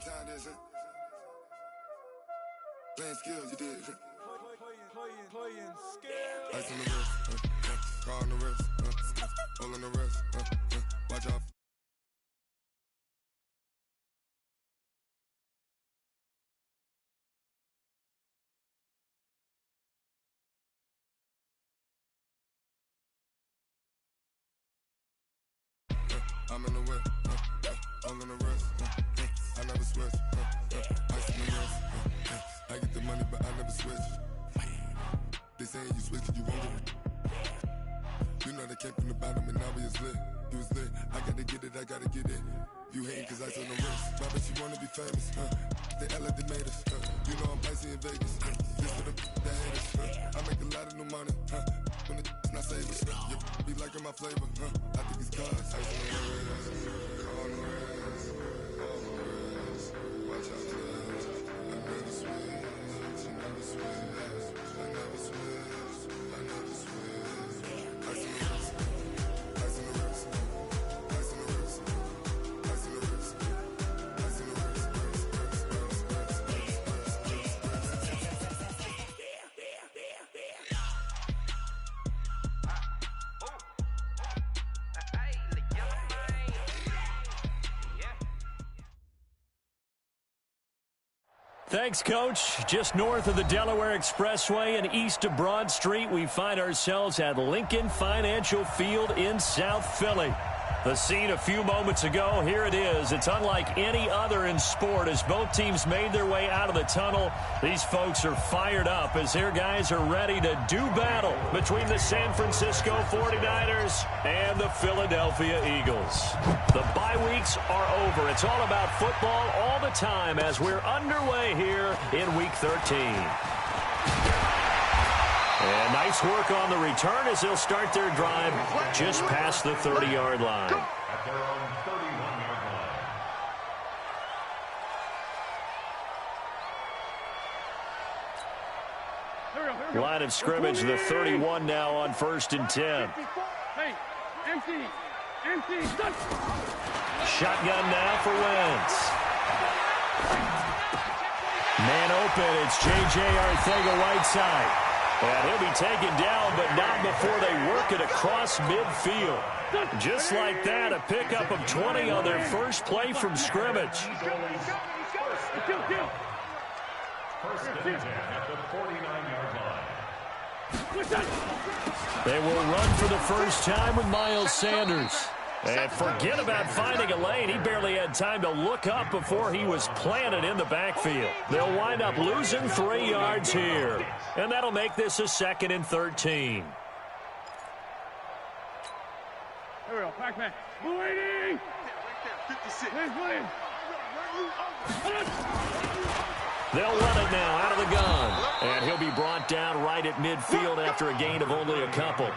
time this, playing skills, you did. Playing skills. Ice on the wrist, car on the wrist, all on the wrist, watch out. I'm in the whip, all on the wrist, I never switch, ice on the wrist, I get the money but I never switch. They saying you switch and you won't get it. You know they came from the bottom and now we is lit. You was lit, I gotta get it, I gotta get it. You hating cause ice on the wrist, but I bet you wanna be famous, They act like they made us, you know I'm icy in Vegas. This for the hate us, I make a lot of new money, when the not savers. You be liking my flavor, I think it's cause ice on the wrist, on the wrist, on the wrist. Watch out for this, I never switch, I never switch, I never switch, I never switch. Ice on the wrist, ice on the wrist, ice on the wrist, ice on the wrist, ice on the wrist. Thanks, Coach. Just north of the Delaware Expressway and east of Broad Street, we find ourselves at Lincoln Financial Field in South Philly. The scene a few moments ago, here it is. It's unlike any other in sport as both teams made their way out of the tunnel. These folks are fired up as their guys are ready to do battle between the San Francisco 49ers and the Philadelphia Eagles. The bye weeks are over. It's all about football all the time as we're underway here in Week 13. And nice work on the return as they'll start their drive just past the 30-yard line. At their own 31-yard line. Line of scrimmage, the 31 now on 1st and 10. Hey, empty. Shotgun now for Wentz. Man open, it's J.J. Arcega-Whiteside. And he'll be taken down, but not before they work it across midfield. Just like that, a pickup of 20 on their first play from scrimmage. First and 10 at the 49-yard line. They will run for the first time with Miles Sanders. And forget about finding a lane. He barely had time to look up before he was planted in the backfield. They'll wind up losing 3 yards here. And that'll make this a 2nd and 13. Here we go, Pac-Man. Waiting! 56. They'll run it now out of the gun. And he'll be brought down right at midfield after a gain of only a couple.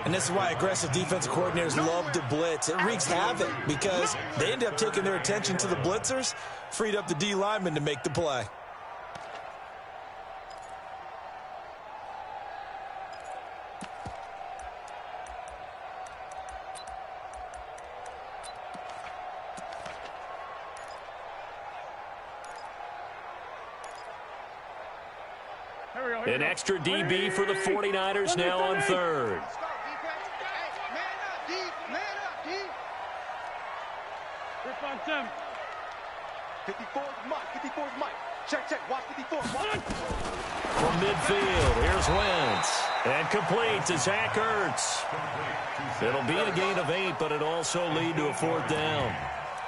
And this is why aggressive defensive coordinators love to blitz. It wreaks havoc because they end up taking their attention to the blitzers, freed up the D lineman to make the play. An extra DB for the 49ers now on 3rd. Rip on 7. 54's Mike. 54's Mike. Check. Watch 54. Watch. From midfield, here's Wentz. And complete to Zach Ertz. It'll be a gain of 8, but it also lead to a 4th down.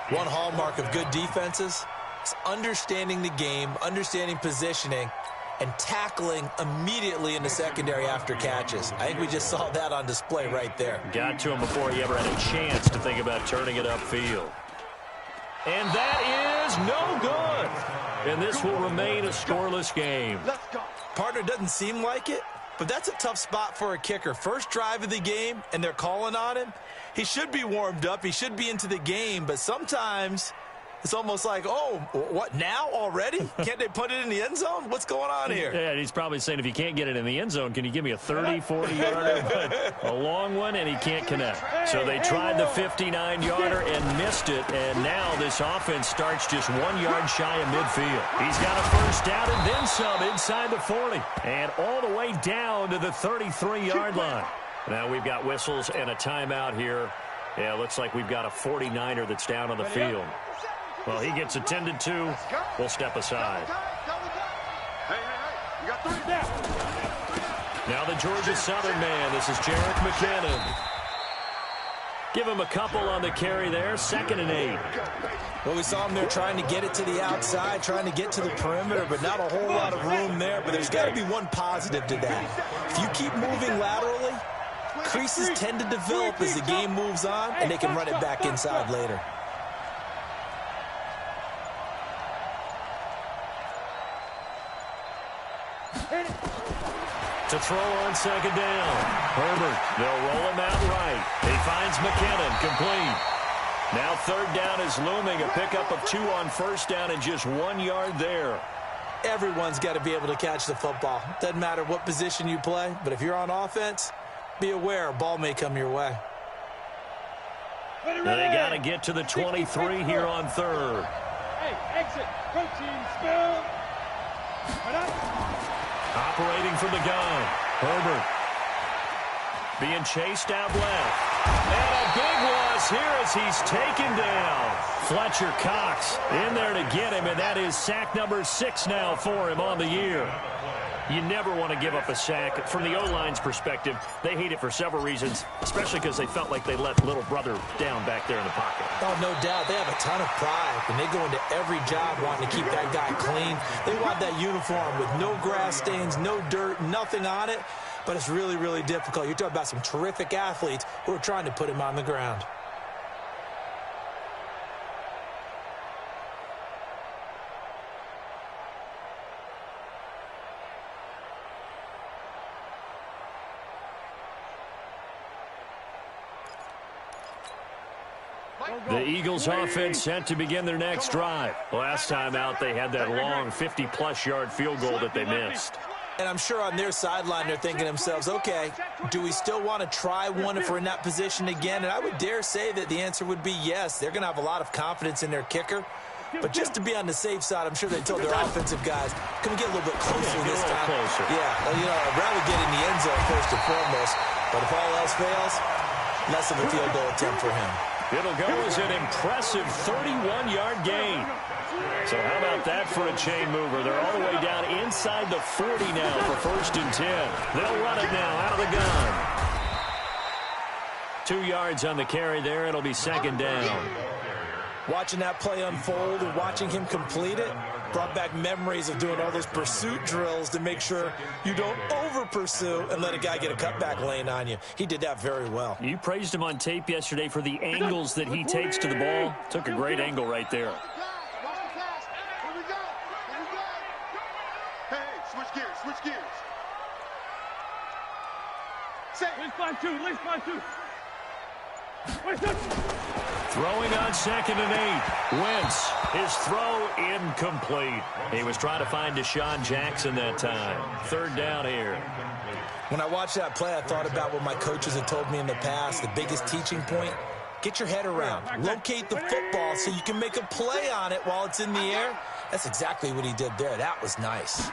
One hallmark of good defenses is understanding the game, understanding positioning, and tackling immediately in the secondary after catches. I think we just saw that on display right there. Got to him before he ever had a chance to think about turning it upfield. And that is no good. And this will remain a scoreless game. Partner, doesn't seem like it, but that's a tough spot for a kicker. First drive of the game, and they're calling on him. He should be warmed up. He should be into the game, but sometimes It's almost like, oh, what, now already? Can't they put it in the end zone? What's going on here? Yeah, he's probably saying, if you can't get it in the end zone, can you give me a 30, 40-yarder? But a long one, and he can't connect. So they tried the 59-yarder and missed it, and now this offense starts just 1 yard shy of midfield. He's got a first down and then some inside the 40, and all the way down to the 33-yard line. Now we've got whistles and a timeout here. Yeah, looks like we've got a 49er that's down on the field. Well, he gets attended to. We'll step aside. Hey, you got 3 down. Now the Georgia Southern man. This is Jarek McKinnon. Give him a couple on the carry there. 2nd and 8. Well, we saw him there trying to get it to the outside, trying to get to the perimeter, but not a whole lot of room there. But there's got to be one positive to that. If you keep moving laterally, creases tend to develop as the game moves on, and they can run it back inside later. To throw on 2nd down. Herbert, they'll roll him out right. He finds McKinnon, complete. Now 3rd down is looming. A pickup of 2 on 1st down and just 1 yard there. Everyone's got to be able to catch the football. Doesn't matter what position you play, but if you're on offense, be aware a ball may come your way. They got to get to the 23 here on 3rd. Hey, exit. Protein spill. Operating from the gun. Herbert. Being chased out left. And a big loss here as he's taken down. Fletcher Cox in there to get him, and that is sack number 6 now for him on the year. You never want to give up a sack. From the O-line's perspective, they hate it for several reasons, especially because they felt like they let little brother down back there in the pocket. Oh, no doubt. They have a ton of pride, and they go into every job wanting to keep that guy clean. They want that uniform with no grass stains, no dirt, nothing on it. But it's really, really difficult. You're talking about some terrific athletes who are trying to put him on the ground. The Eagles offense set to begin their next drive. Last time out, they had that long 50-plus yard field goal that they missed. And I'm sure on their sideline, they're thinking to themselves, okay, do we still want to try one if we're in that position again? And I would dare say that the answer would be yes. They're going to have a lot of confidence in their kicker. But just to be on the safe side, I'm sure they told their offensive guys, can we get a little bit closer this time? Yeah, well, I'd rather get in the end zone first and foremost. But if all else fails, less of a field goal attempt for him. It'll go as an impressive 31-yard gain. So how about that for a chain mover? They're all the way down inside the 40 now for 1st and 10. They'll run it now out of the gun. 2 yards on the carry there. It'll be 2nd down. Watching that play unfold and watching him complete it brought back memories of doing all those pursuit drills to make sure you don't over-pursue and let a guy get a cutback lane on you. He did that very well. You praised him on tape yesterday for the angles that he takes to the ball. Took a great angle right there. Hey, switch gears. Least 5-2, least 5-2. Throwing on 2nd and 8. Wentz, his throw incomplete. He was trying to find Deshaun Jackson that time. 3rd down here. When I watched that play, I thought about what my coaches had told me in the past. The biggest teaching point, get your head around. Locate the football so you can make a play on it while it's in the air. That's exactly what he did there. That was nice.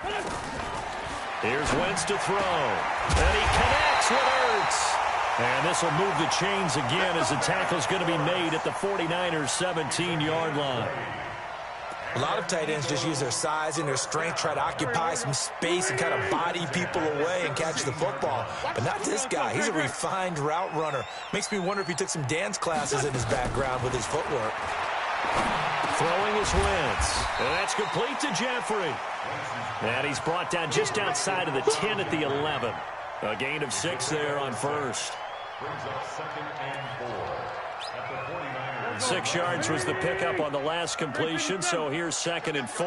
Here's Wentz to throw. And he connects with Ertz. And this will move the chains again as the tackle's going to be made at the 49ers' 17-yard line. A lot of tight ends just use their size and their strength, try to occupy some space and kind of body people away and catch the football. But not this guy. He's a refined route runner. Makes me wonder if he took some dance classes in his background with his footwork. Throwing is Wentz. And that's complete to Jeffrey. And he's brought down just outside of the 10 at the 11. A gain of 6 there on 1st. 6 yards was the pickup on the last completion, so here's 2nd and 4.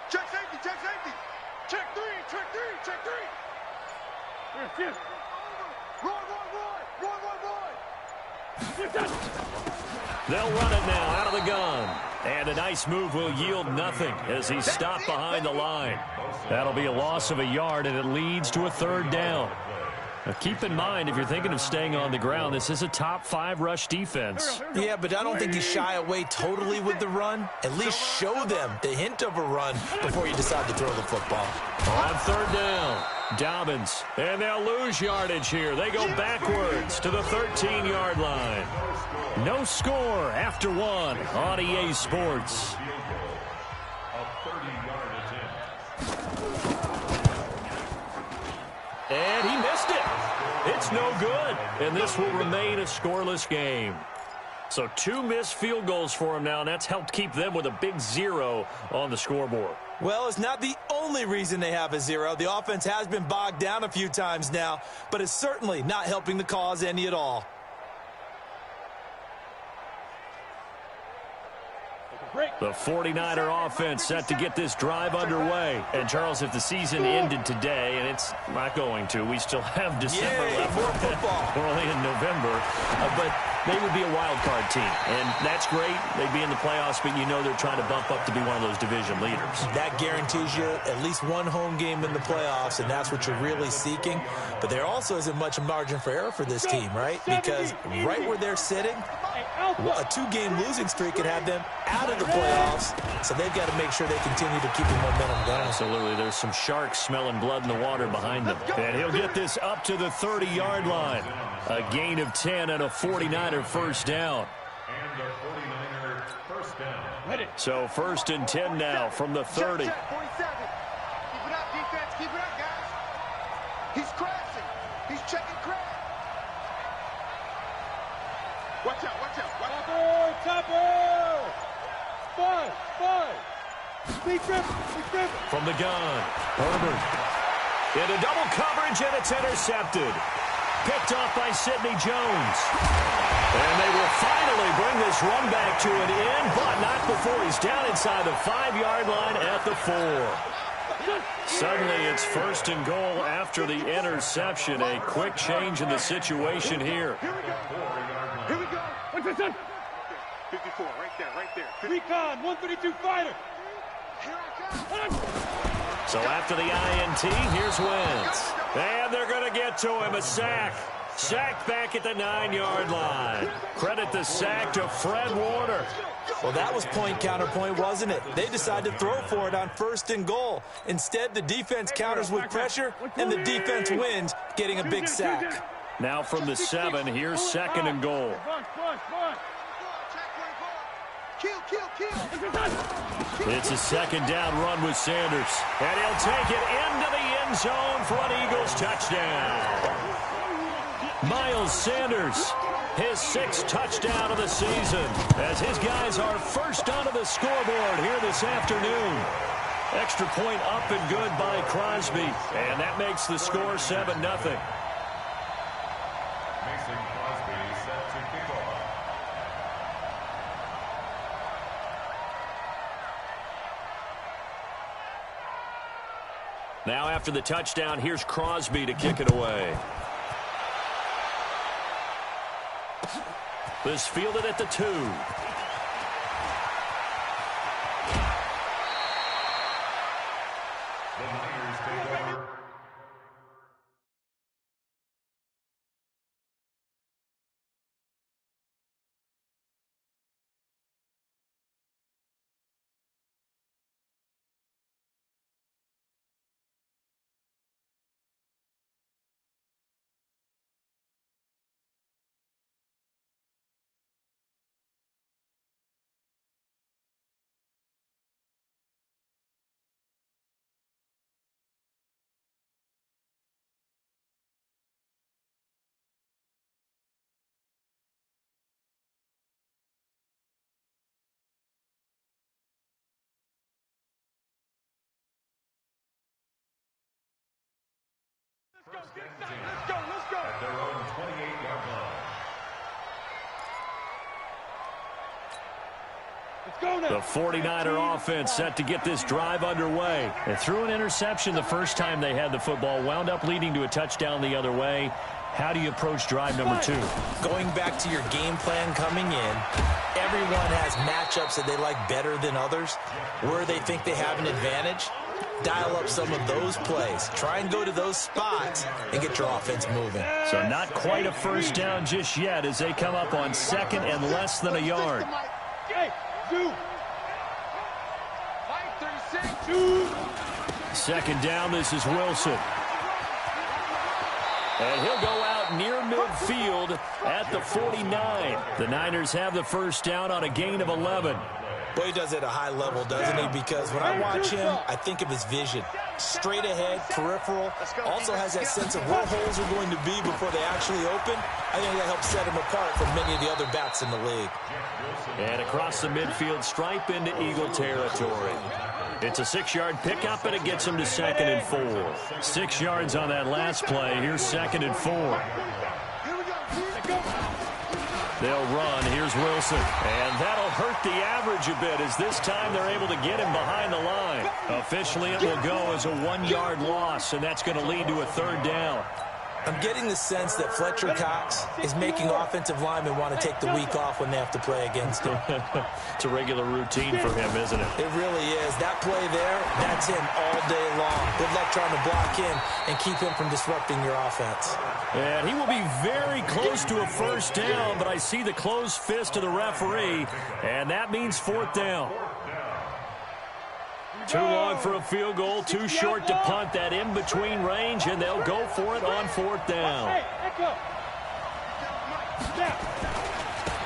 Check safety. Check three. Roy. They'll run it now out of the gun. And a nice move will yield nothing as he's stopped behind the line. That'll be a loss of a yard, and it leads to a third down. Now keep in mind, if you're thinking of staying on the ground, this is a top 5 rush defense. Yeah, but I don't think you shy away totally with the run. At least show them the hint of a run before you decide to throw the football. On third down, Dobbins. And they'll lose yardage here. They go backwards to the 13-yard line. No score after 1 on EA Sports. And he missed it. It's no good. And this will remain a scoreless game. So 2 missed field goals for him now, and that's helped keep them with a big 0 on the scoreboard. Well, it's not the only reason they have a 0. The offense has been bogged down a few times now, but it's certainly not helping the cause any at all. The 49er offense set to get this drive underway. And, Charles, if the season ended today, and it's not going to, we still have December left. More football. We're only in November. But they would be a wild card team. And that's great. They'd be in the playoffs, but you know they're trying to bump up to be one of those division leaders. That guarantees you at least one home game in the playoffs, and that's what you're really seeking. But there also isn't much margin for error for this team, right? Because right where they're sitting, a 2-game losing streak could have them out of the playoffs, so they've got to make sure they continue to keep the momentum going. Absolutely. There's some sharks smelling blood in the water behind them. And he'll get this up to the 30-yard line. A gain of 10 and a 49er first down. And a 49er first down. So 1st and 10 now from the 30. Check, 47. Keep it up, defense. Keep it up, guys. He's crashing. He's checking crash. Watch out, watch out. Watch out. Topper! 5. Speed grip. From the gun, Herbert. Into double coverage, and it's intercepted. Picked off by Sidney Jones. And they will finally bring this run back to an end, but not before he's down inside the 5-yard line at the 4. Suddenly it's 1st and goal after the interception. A quick change in the situation here. Here we go. What's this on? 54, right there. Recon, 132 fighter. Here I come. So after the INT, here's Wentz. And they're going to get to him, a sack. Sacked back at the 9-yard line. Credit the sack to Fred Warner. Well, that was point counterpoint, wasn't it? They decided to throw for it on 1st and goal. Instead, the defense counters with pressure, and the defense wins, getting a big sack. Now from the 7, here's 2nd and goal. It's a 2nd down run with Sanders. And he'll take it into the end zone for an Eagles touchdown. Miles Sanders, his 6th touchdown of the season, as his guys are first onto the scoreboard here this afternoon. Extra point up and good by Crosby, and that makes the score 7-0. Mason Crosby set to kick off. Now after the touchdown, here's Crosby to kick it away. This fielded at the 2. The Niners take over. Let's go. At their own 28-yard line. The 49er offense set to get this drive underway. They threw an interception the first time they had the football, wound up leading to a touchdown the other way. How do you approach drive number 2? Going back to your game plan coming in, everyone has matchups that they like better than others, where they think they have an advantage. Dial up some of those plays. Try and go to those spots and get your offense moving. So not quite a first down just yet as they come up on second and less than a yard. Hey, 2. 2. Second down, this is Wilson. And he'll go out near midfield at the 49. The Niners have the first down on a gain of 11. Boy, he does it at a high level, doesn't he? Because when I watch him, I think of his vision. Straight ahead, peripheral, also has that sense of where holes are going to be before they actually open. I think that helps set him apart from many of the other backs in the league. And across the midfield stripe into Eagle territory. It's a 6-yard pickup, and it gets him to 2nd and 4. 6 yards on that last play. Here's 2nd and 4. They'll run. Here's Wilson. And that'll hurt the average a bit as this time they're able to get him behind the line. Officially, it will go as a 1-yard loss, and that's going to lead to a 3rd down. I'm getting the sense that Fletcher Cox is making offensive linemen want to take the week off when they have to play against him. It's a regular routine for him, isn't it? It really is. That play there, that's him all day long. Good luck trying to block him and keep him from disrupting your offense. And he will be very close to a first down, but I see the closed fist of the referee, and that means 4th down. Too long for a field goal, too short to punt. That in-between range, and they'll go for it on 4th down.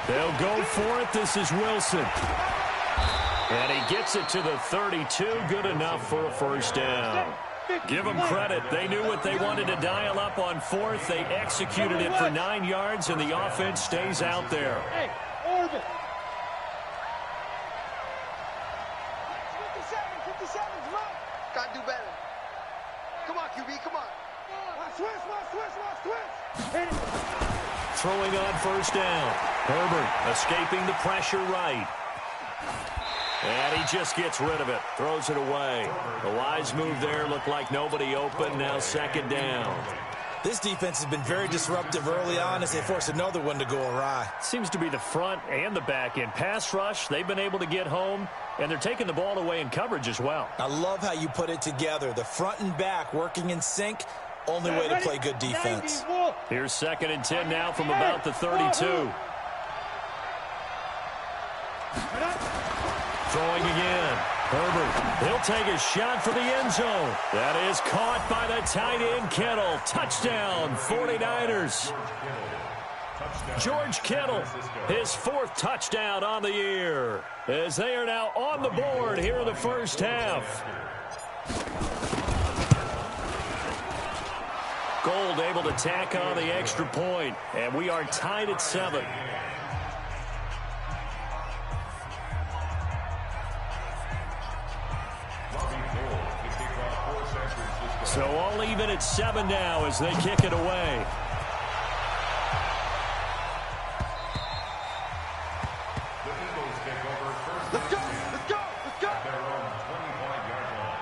They'll go for it. This is Wilson. And he gets it to the 32. Good enough for a first down. Give them credit. They knew what they wanted to dial up on 4th. They executed it for 9 yards, and the offense stays out there. Hey, Orbit. 57, come on. Gotta do better. Come on, QB, come on. Hit it. Throwing on first down. Herbert escaping the pressure right. And he just gets rid of it. Throws it away. A wise move there. Looked like nobody open. Now 2nd down. This defense has been very disruptive early on as they force another one to go awry. Seems to be the front and the back end. Pass rush, they've been able to get home, and they're taking the ball away in coverage as well. I love how you put it together. The front and back working in sync. Only way to play good defense. Here's 2nd and 10 now from about the 32. Throwing again. Herbert, he'll take a shot for the end zone. That is caught by the tight end, Kittle. Touchdown, 49ers. George Kittle, his 4th touchdown on the year, as they are now on the board here in the first half. Gold able to tack on the extra point, and we are tied at 7. So all even at 7 now as they kick it away. Let's go, let's go, let's go. Their own 25-yard line.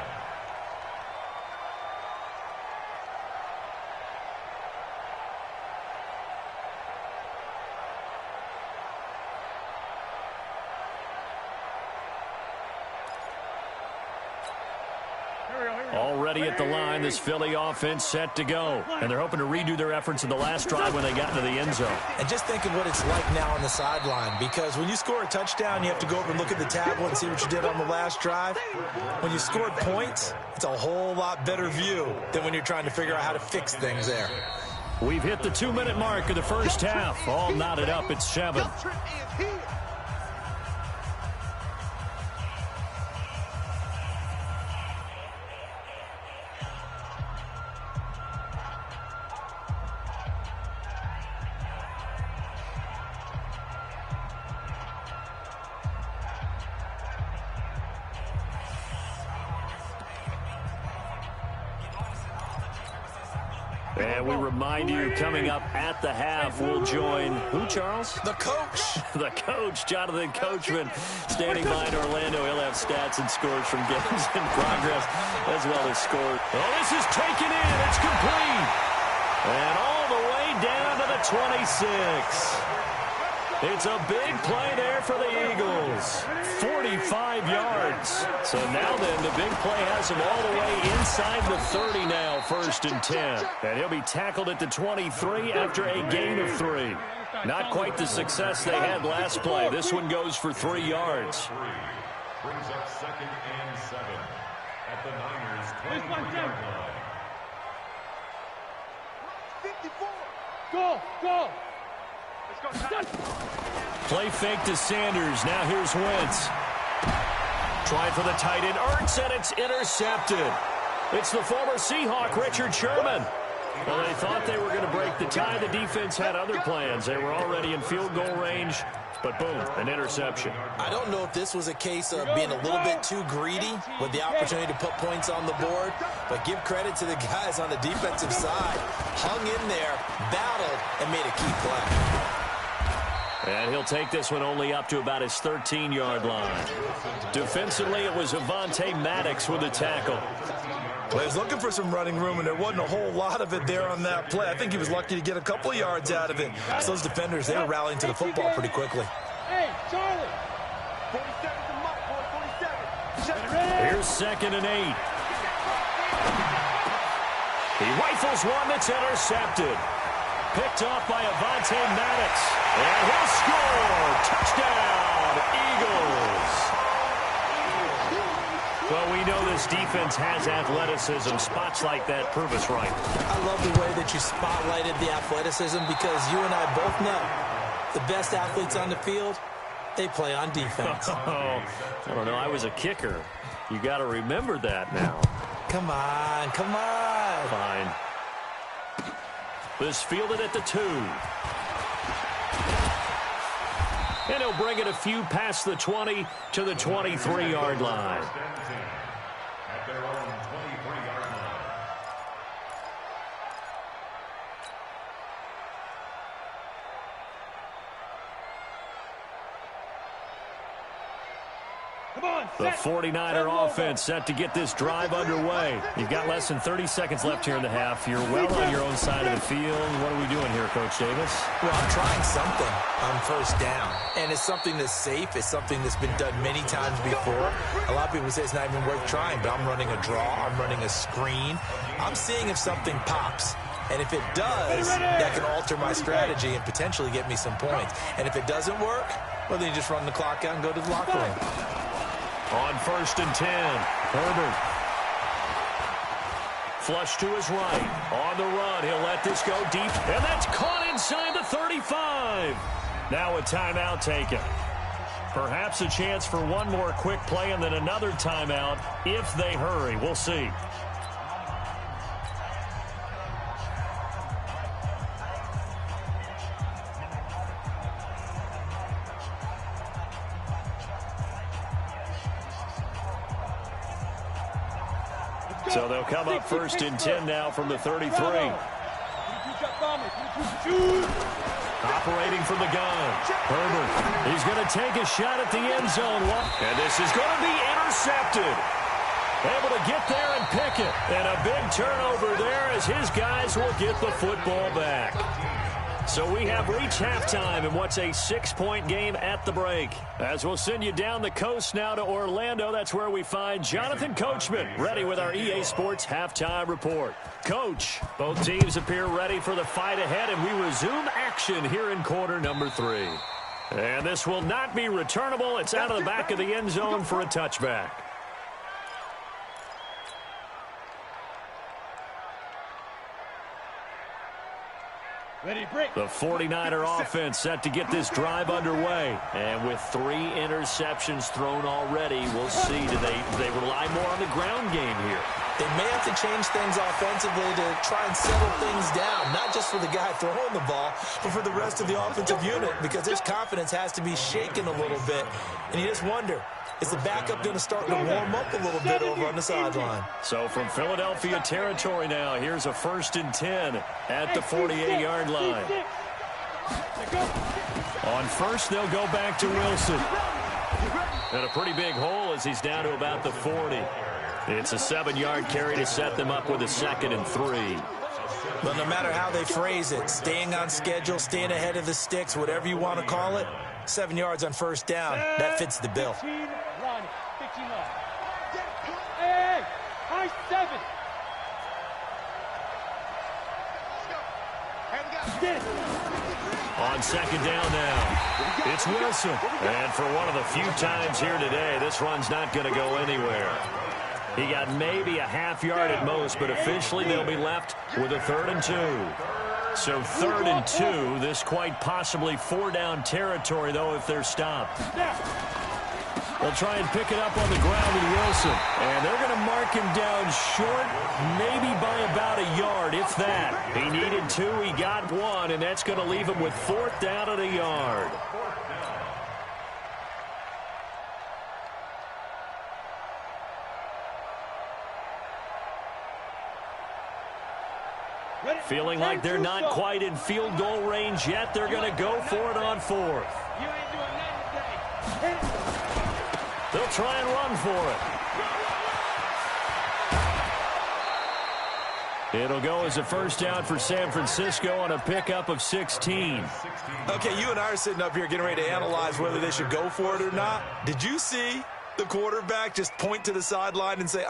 Already at the line, this Philly offense set to go. And they're hoping to redo their efforts in the last drive when they got into the end zone. And just think of what it's like now on the sideline, because when you score a touchdown, you have to go over and look at the tablet and see what you did on the last drive. When you scored points, it's a whole lot better view than when you're trying to figure out how to fix things there. We've hit the 2-minute mark of the first half. All knotted up at 7. And we remind you, coming up at the half, we'll join who, Charles? The coach. The coach, Jonathan Coachman, standing by in Orlando. He'll have stats and scores from games in progress, as well as scores. Oh, this is taken in. It's complete. And all the way down to the 26. It's a big play there for the Eagles. 45 yards. So now then, the big play has him all the way inside the 30 now, 1st and 10. And he'll be tackled at the 23 after a gain of 3. Not quite the success they had last play. This one goes for 3 yards. Brings up 2nd and 7 at the Niners' 23-yard line. 54. Go. Play fake to Sanders. Now here's Wentz. Trying for the tight end. Ertz, and it's intercepted. It's the former Seahawk, Richard Sherman. Well, they thought they were going to break the tie. The defense had other plans. They were already in field goal range, but boom, an interception. I don't know if this was a case of being a little bit too greedy with the opportunity to put points on the board, but give credit to the guys on the defensive side. Hung in there, battled, and made a key play. And he'll take this one only up to about his 13-yard line. Defensively, it was Avonte Maddox with a tackle. Well, he was looking for some running room, and there wasn't a whole lot of it there on that play. I think he was lucky to get a couple of yards out of it. So those defenders, they were rallying to the football pretty quickly. Hey, Charlie. 47's a muck, boy. 47. Here's 2nd and 8. He rifles one that's intercepted. Picked off by Avonte Maddox. And he'll score. Touchdown, Eagles. Well, we know this defense has athleticism. Spots like that prove us right. I love the way that you spotlighted the athleticism because you and I both know the best athletes on the field, they play on defense. Oh, I don't know. I was a kicker. You got to remember that now. Come on. Fine. This fielded at the 2. And he'll bring it a few past the 20 to the 23-yard line. At their own 23-yard line. Come on, The set. 49er offense set to get this drive underway. You've got less than 30 seconds left here in the half. You're well on your own side of the field. What are we doing here, Coach Davis? Well, I'm trying something on 1st down, and it's something that's safe. It's something that's been done many times before. A lot of people say it's not even worth trying, but I'm running a draw. I'm running a screen. I'm seeing if something pops. And if it does, that can alter my strategy and potentially get me some points. And if it doesn't work, well, then you just run the clock out and go to the locker room. On 1st and 10, Herbert. Flush to his right. On the run, he'll let this go deep. And that's caught inside the 35. Now a timeout taken. Perhaps a chance for one more quick play and then another timeout if they hurry. We'll see. So they'll come up 1st and 10 now from the 33. Operating from the gun. Herbert, he's going to take a shot at the end zone. And this is going to be intercepted. Able to get there and pick it. And a big turnover there as his guys will get the football back. So we have reached halftime in what's a 6-point game at the break. As we'll send you down the coast now to Orlando, that's where we find Jonathan Coachman, ready with our EA Sports Halftime Report. Coach, both teams appear ready for the fight ahead, and we resume action here in quarter number 3. And this will not be returnable. It's out of the back of the end zone for a touchback. Ready, break. The 49er offense set to get this drive underway. And with 3 interceptions thrown already, we'll see. Do they rely more on the ground game here? They may have to change things offensively to try and settle things down, not just for the guy throwing the ball, but for the rest of the offensive unit, because his confidence has to be shaken a little bit. And you just wonder, is the backup going to start to warm up a little bit over on the sideline? So from Philadelphia territory now, here's a 1st and 10 at the 48-yard line. On 1st, they'll go back to Wilson. And a pretty big hole as he's down to about the 40. It's a 7-yard carry to set them up with a 2nd and 3. Well, no matter how they phrase it, staying on schedule, staying ahead of the sticks, whatever you want to call it, 7 yards on first down, that fits the bill. 15 run. 15 run. Hey, high 7. Get it. On second down now, it's Wilson. And for one of the few times here today, this run's not going to go anywhere. He got maybe a half yard at most, but officially they'll be left with a 3rd and 2. So 3rd and 2, this quite possibly 4-down territory, though, if they're stopped. They'll try and pick it up on the ground with Wilson. And they're going to mark him down short, maybe by about a yard, if that. He needed 2, he got 1, and that's going to leave him with 4th down and a yard. Feeling like they're not quite in field goal range yet. They're going to go for it on 4th. They'll try and run for it. It'll go as a 1st down for San Francisco on a pickup of 16. Okay, you and I are sitting up here getting ready to analyze whether they should go for it or not. Did you see the quarterback just point to the sideline and say,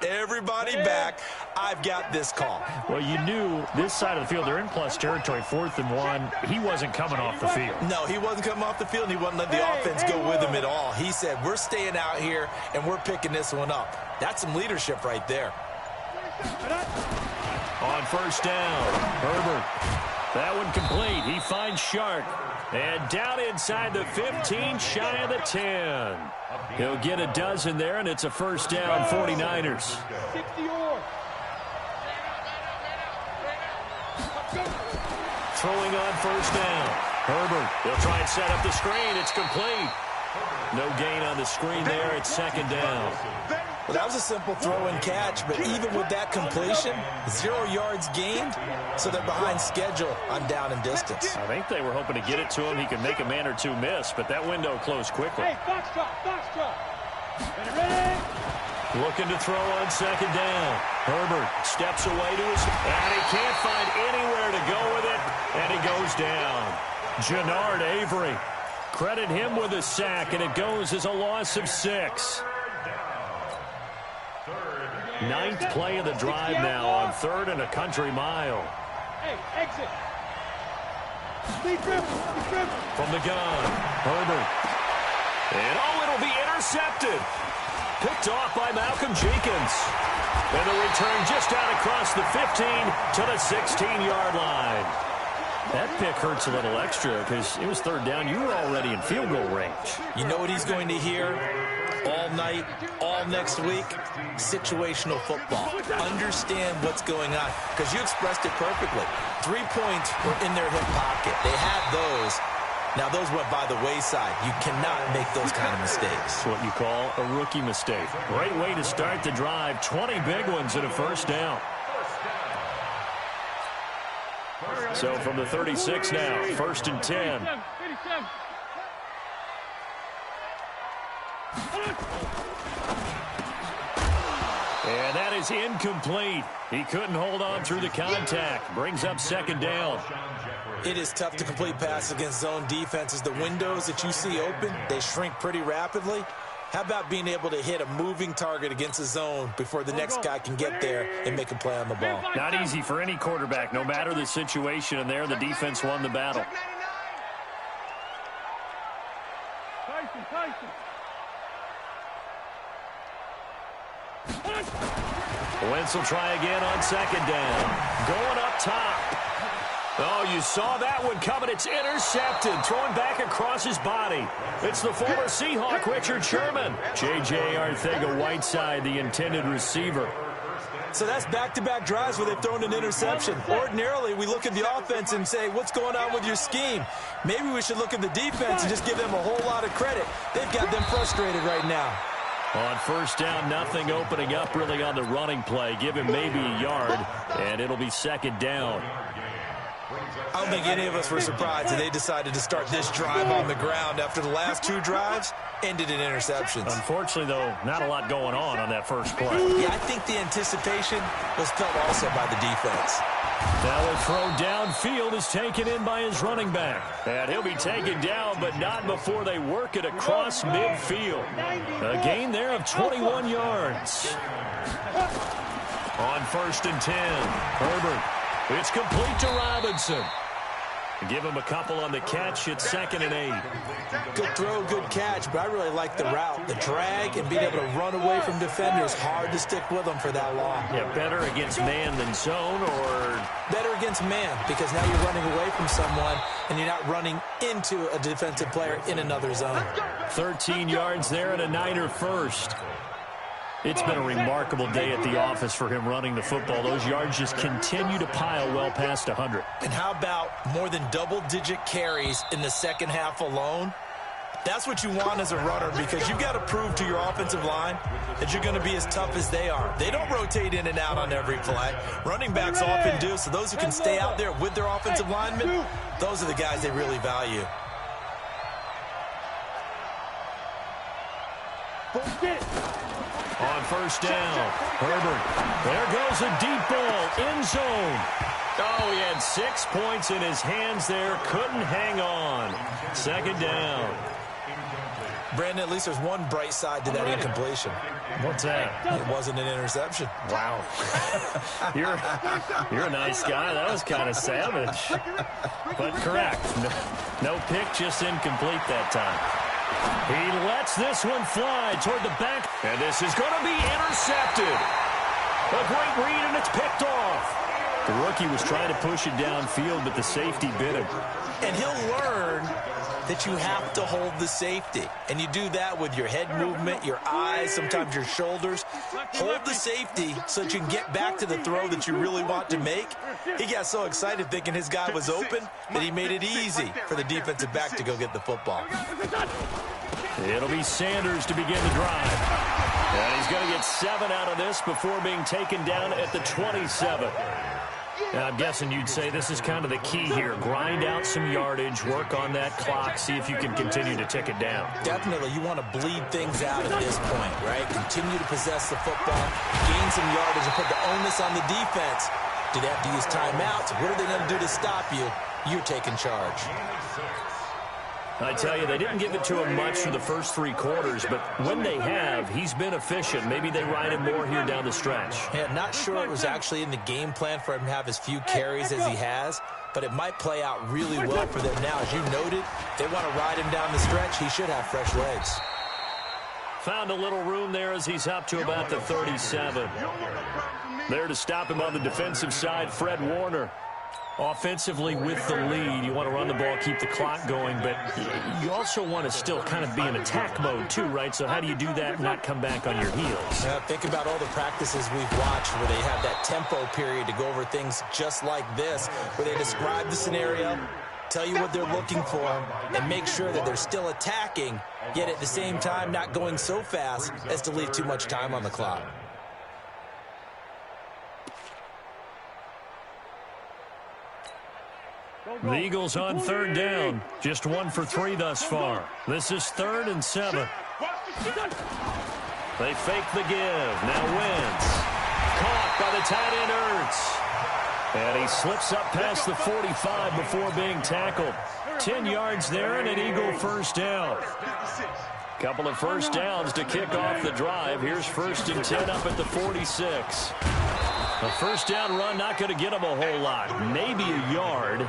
everybody back, I've got this call? Well, you knew this side of the field, they're in plus territory, 4th and 1. He wasn't coming off the field. No, he wasn't coming off the field, and he wasn't letting the offense go with him at all. He said, we're staying out here, and we're picking this one up. That's some leadership right there. On 1st down, Herbert. That one complete. He finds Shark. And down inside the 15, shy of the 10. He'll get a dozen there, and it's a 1st down, 49ers. Throwing on 1st down. Herbert, they'll try and set up the screen. It's complete. No gain on the screen there. It's 2nd down. Well, that was a simple throw and catch, but even with that completion, 0 yards gained, so they're behind schedule on down and distance. I think they were hoping to get it to him. He could make a man or two miss, but that window closed quickly. Hey, box drop. Ready? Looking to throw on 2nd down. Herbert steps away to his, and he can't find anywhere to go with it, and he goes down. Jannard Avery. Credit him with a sack, and it goes as a loss of 6. 9th play of the drive now on 3rd and a country mile. Hey, exit. From the gun, Herbert. And it'll be intercepted. Picked off by Malcolm Jenkins. And the return just out across the 15 to the 16-yard line. That pick hurts a little extra because it was 3rd down. You were already in field goal range. You know what he's going to hear all night, all next week? Situational football. Understand what's going on, because you expressed it perfectly. 3 points were in their hip pocket. They had those. Now, those went by the wayside. You cannot make those kind of mistakes. It's what you call a rookie mistake. Great way to start the drive. 20 big ones and a 1st down. So from the 36 now, 1st and 10. And that is incomplete. He couldn't hold on through the contact. Brings up 2nd down. It is tough to complete passes against zone defenses. The windows that you see open, they shrink pretty rapidly. How about being able to hit a moving target against a zone before the next guy can get there and make a play on the ball? Not easy for any quarterback, no matter the situation. And there, the defense won the battle. Wentz will try again on 2nd down. Going up top. Oh, you saw that one coming. It's intercepted. Throwing back across his body. It's the former Seahawk, Richard Sherman. J.J. Arcega-Whiteside, the intended receiver. So that's back-to-back drives where they've thrown an interception. Ordinarily, we look at the offense and say, what's going on with your scheme? Maybe we should look at the defense and just give them a whole lot of credit. They've got them frustrated right now. On 1st down, nothing opening up really on the running play. Give him maybe a yard, and it'll be 2nd down. I don't think any of us were surprised that they decided to start this drive on the ground after the last 2 drives ended in interceptions. Unfortunately, though, not a lot going on that first play. Yeah, I think the anticipation was felt also by the defense. Now the throw downfield is taken in by his running back. And he'll be taken down, but not before they work it across midfield. A gain there of 21 yards. On 1st and 10, Herbert. It's complete to Robinson. Give him a couple on the catch. It's 2nd and 8. Good throw, good catch, but I really like the route. The drag and being able to run away from defenders, hard to stick with them for that long. Yeah, better against man than zone, or? Better against man, because now you're running away from someone and you're not running into a defensive player in another zone. 13 yards there and a Niner first. It's been a remarkable day at the office for him running the football. Those yards just continue to pile well past 100. And how about more than double-digit carries in the second half alone? That's what you want as a runner, because you've got to prove to your offensive line that you're going to be as tough as they are. They don't rotate in and out on every play. Running backs often do, so those who can stay out there with their offensive linemen, those are the guys they really value. On 1st down, Herbert. There goes a deep ball, end zone. Oh, he had 6 points in his hands there. Couldn't hang on. 2nd down. Brandon, at least there's one bright side to that incompletion. What's that? It wasn't an interception. Wow. You're a nice guy. That was kind of savage. But correct. No pick, just incomplete that time. He lets this one fly toward the back, and this is going to be intercepted. A great read, and it's picked off. The rookie was trying to push it downfield, but the safety bit him. And he'll learn that you have to hold the safety. And you do that with your head movement, your eyes, sometimes your shoulders. Hold the safety so that you can get back to the throw that you really want to make. He got so excited thinking his guy was open that he made it easy for the defensive back to go get the football. It'll be Sanders to begin the drive. And he's going to get 7 out of this before being taken down at the 27. Now, I'm guessing you'd say this is kind of the key here. Grind out some yardage, work on that clock, see if you can continue to tick it down. Definitely, you want to bleed things out at this point, right? Continue to possess the football, gain some yardage, and put the onus on the defense. Do they have to use timeouts? What are they going to do to stop you? You're taking charge. I tell you, they didn't give it to him much for the first 3 quarters, but when they have, he's been efficient. Maybe they ride him more here down the stretch. Yeah, not sure it was actually in the game plan for him to have as few carries as he has, but it might play out really well for them now. As you noted, they want to ride him down the stretch. He should have fresh legs. Found a little room there as he's up to about the 37. There to stop him on the defensive side, Fred Warner. Offensively with the lead, you want to run the ball, keep the clock going, but you also want to still kind of be in attack mode too, right? So how do you do that and not come back on your heels? Think about all the practices we've watched where they have that tempo period to go over things just like this, where they describe the scenario, tell you what they're looking for, and make sure that they're still attacking, yet at the same time not going so fast as to leave too much time on the clock. The Eagles on 3rd down. Just 1 for 3 thus far. This is 3rd and 7. They fake the give. Now Wentz. Caught by the tight end Ertz. And he slips up past the 45 before being tackled. 10 yards there and an Eagle first down. Couple of first downs to kick off the drive. Here's 1st and 10 up at the 46. A first down run not going to get him a whole lot. Maybe a yard.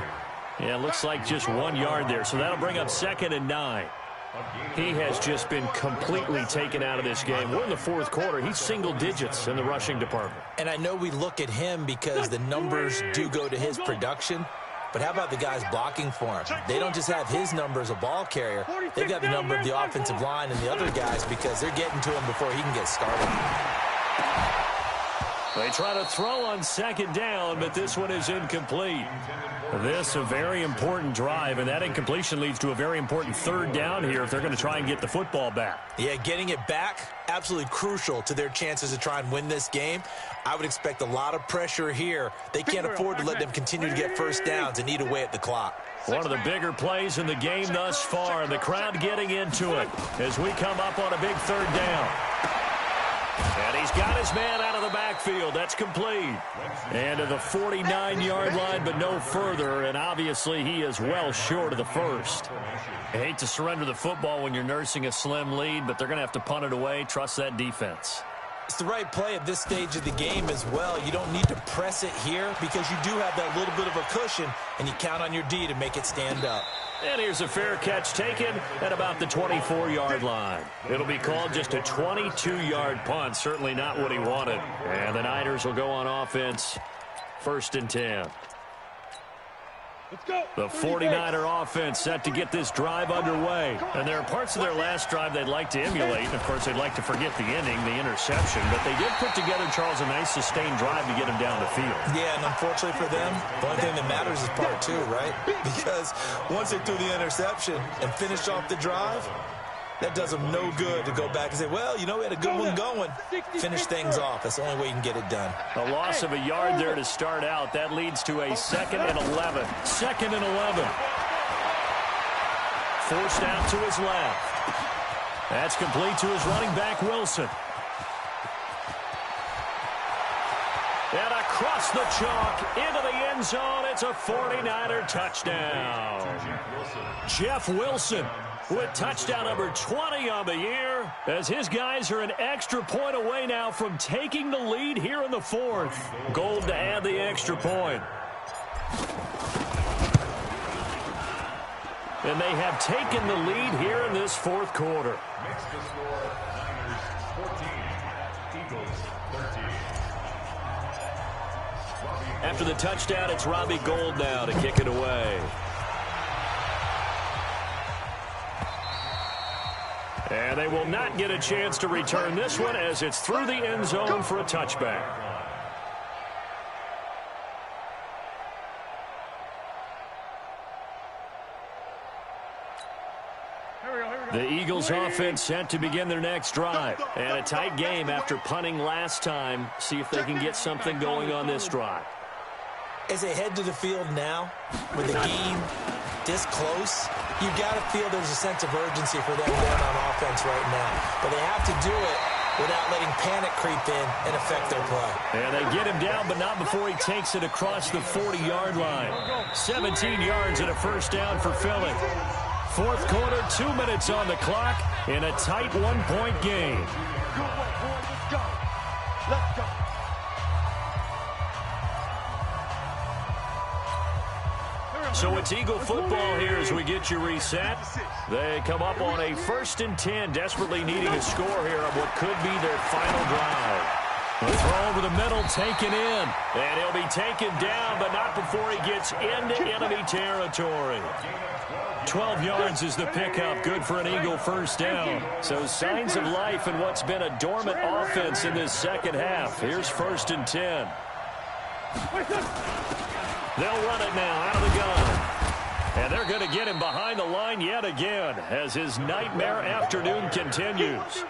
Yeah, it looks like just 1 yard there. So that'll bring up 2nd and 9. He has just been completely taken out of this game. We're in the 4th quarter. He's single digits in the rushing department. And I know we look at him because the numbers do go to his production. But how about the guys blocking for him? They don't just have his number as a ball carrier. They've got the number of the offensive line and the other guys because they're getting to him before he can get started. They try to throw on 2nd down, but this one is incomplete. This a very important drive, and that incompletion leads to a very important 3rd down here if they're going to try and get the football back. Yeah, getting it back, absolutely crucial to their chances to try and win this game. I would expect a lot of pressure here. They can't afford to let them continue to get first downs and eat away at the clock. One of the bigger plays in the game thus far, and the crowd getting into it as we come up on a big 3rd down. And he's got his man out of the backfield. That's complete. And to the 49-yard line, but no further. And obviously he is well short of the first. I hate to surrender the football when you're nursing a slim lead, but they're going to have to punt it away. Trust that defense. It's the right play at this stage of the game as well. You don't need to press it here because you do have that little bit of a cushion, and you count on your D to make it stand up. And here's a fair catch taken at about the 24-yard line. It'll be called just a 22-yard punt. Certainly not what he wanted. And the Niners will go on offense, 1st and 10. Let's go. The 49er offense set to get this drive underway. And there are parts of their last drive they'd like to emulate. And, of course, they'd like to forget the ending, the interception. But they did put together, Charles, a nice sustained drive to get him down the field. Yeah, and unfortunately for them, the only thing that matters is part 2, right? Because once they threw the interception and finished off the drive, that does them no good to go back and say, well, you know, we had a good one going. Finish things off. That's the only way you can get it done. A loss of a yard there to start out. That leads to a 2nd and 11. 2nd and 11. Forced out to his left. That's complete to his running back, Wilson. And across the chalk into the end zone. It's a 49er touchdown. Jeff Wilson with touchdown number 20 on the year, as his guys are an extra point away now from taking the lead here in the 4th. Gold to add the extra point. And they have taken the lead here in this 4th quarter. Makes the score Niners 14, Eagles 13. After the touchdown, it's Robbie Gould now to kick it away. And they will not get a chance to return this one as it's through the end zone for a touchback. The Eagles offense set to begin their next drive. And a tight game after punting last time. See if they can get something going on this drive. As they head to the field now, with the game this close, you've got to feel there's a sense of urgency for them going on offense right now. But they have to do it without letting panic creep in and affect their play. And they get him down, but not before he takes it across the 40-yard line. 17 yards and a first down for Philly. 4th quarter, 2 minutes on the clock in a tight 1-point game. Let's go. Let's go. So it's Eagle football here as we get you reset. They come up on a 1st and 10, desperately needing a score here on what could be their final drive. The throw over the middle, taken in. And he'll be taken down, but not before he gets into enemy territory. 12 yards is the pickup, good for an Eagle first down. So signs of life in what's been a dormant offense in this second half. Here's 1st and 10. They'll run it now out of the gun. And they're going to get him behind the line yet again as his nightmare afternoon continues.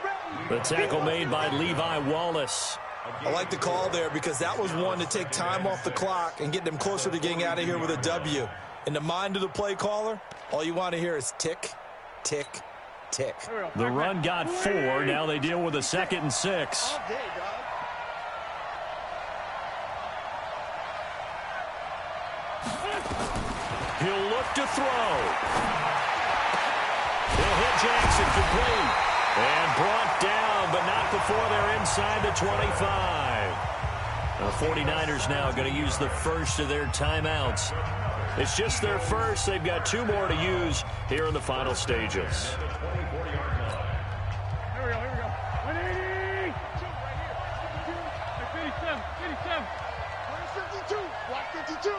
The tackle made by Levi Wallace. I like the call there because that was one to take time off the clock and get them closer to getting out of here with a W. In the mind of the play caller, all you want to hear is tick, tick, tick. The run got 4. Now they deal with a 2nd and 6. He'll look to throw. He'll hit Jackson complete. And brought down, but not before they're inside the 25. The 49ers now going to use the first of their timeouts. It's just their first. They've got 2 more to use here in the final stages. Here we go, here we go. 180! 57, 57. 152, 152.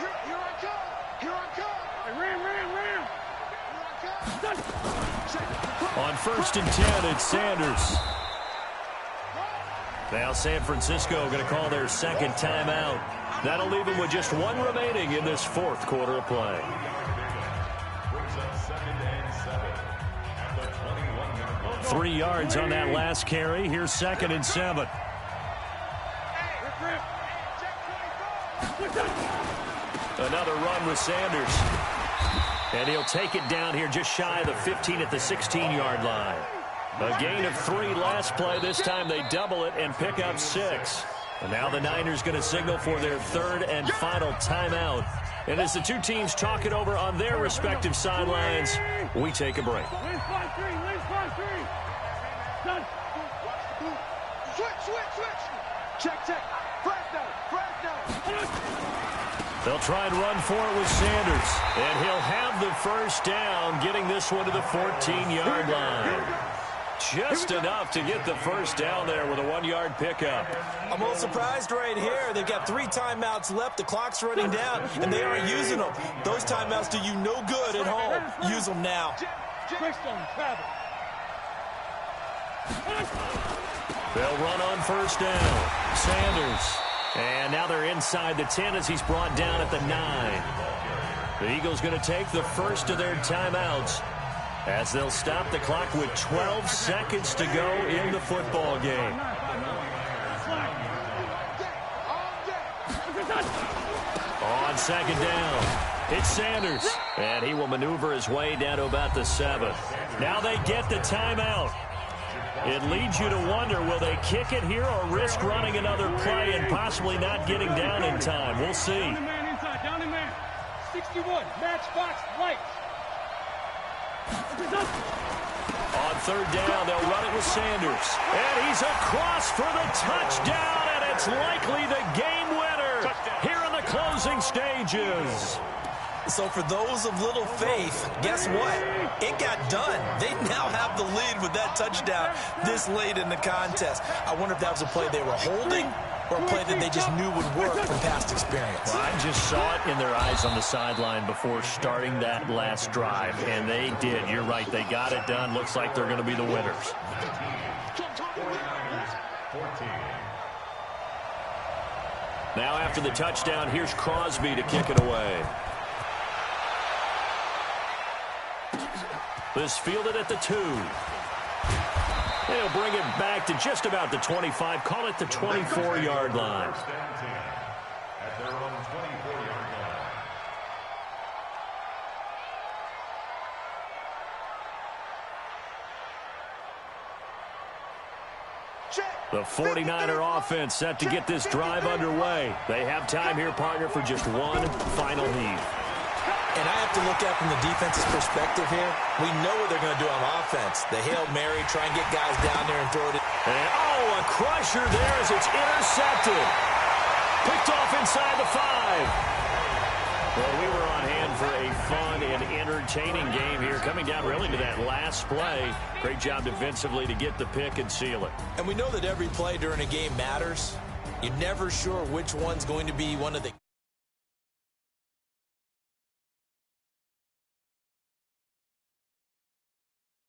Here I come. Here I come. Hey, ram. Here I come. On 1st and 10, it's Sanders. Now San Francisco going to call their 2nd timeout. That'll leave them with just 1 remaining in this 4th quarter of play. Brings up 2nd and 7 at the 21-yard line. 3 yards on that last carry. Here's 2nd and 7. Another run with Sanders. And he'll take it down here just shy of the 15 at the 16-yard line. A gain of 3 last play. This time they double it and pick up 6. And now the Niners going to signal for their 3rd and final timeout. And as the two teams talk it over on their respective sidelines, we take a break. Switch. Check. They'll try and run for it with Sanders. And he'll have the first down, getting this one to the 14-yard line. Just enough to get the first down there with a 1-yard pickup. I'm a little surprised right here. They've got 3 timeouts left. The clock's running down, and they aren't using them. Those timeouts do you no good at home. Use them now. They'll run on first down. Sanders. And now they're inside the 10 as he's brought down at the 9. The Eagles going to take the first of their timeouts as they'll stop the clock with 12 seconds to go in the football game. On second down, it's Sanders. And he will maneuver his way down to about the 7. Now they get the timeout. It leads you to wonder, will they kick it here or risk running another play and possibly not getting down in time? We'll see. Down in man. 61, match box, lights. On third down, they'll run it with Sanders. And he's across for the touchdown, and it's likely the game winner here in the closing stages. So for those of little faith, guess what? It got done. They now have the lead with that touchdown this late in the contest. I wonder if that was a play they were holding or a play that they just knew would work from past experience. Well, I just saw it in their eyes on the sideline before starting that last drive, and they did. You're right. They got it done. Looks like they're going to be the winners. Now after the touchdown, here's Crosby to kick it away. This fielded at the 2. They'll bring it back to just about the 25. Call it the 24-yard line. At their own 24-yard line. The 49er offense set to get this drive underway. They have time here, partner, for just one final heave. And I have to look at it from the defense's perspective here. We know what they're going to do on offense. The Hail Mary, try and get guys down there and throw it in. And, a crusher there as it's intercepted. Picked off inside the 5. Well, we were on hand for a fun and entertaining game here, coming down really to that last play. Great job defensively to get the pick and seal it. And we know that every play during a game matters. You're never sure which one's going to be one of the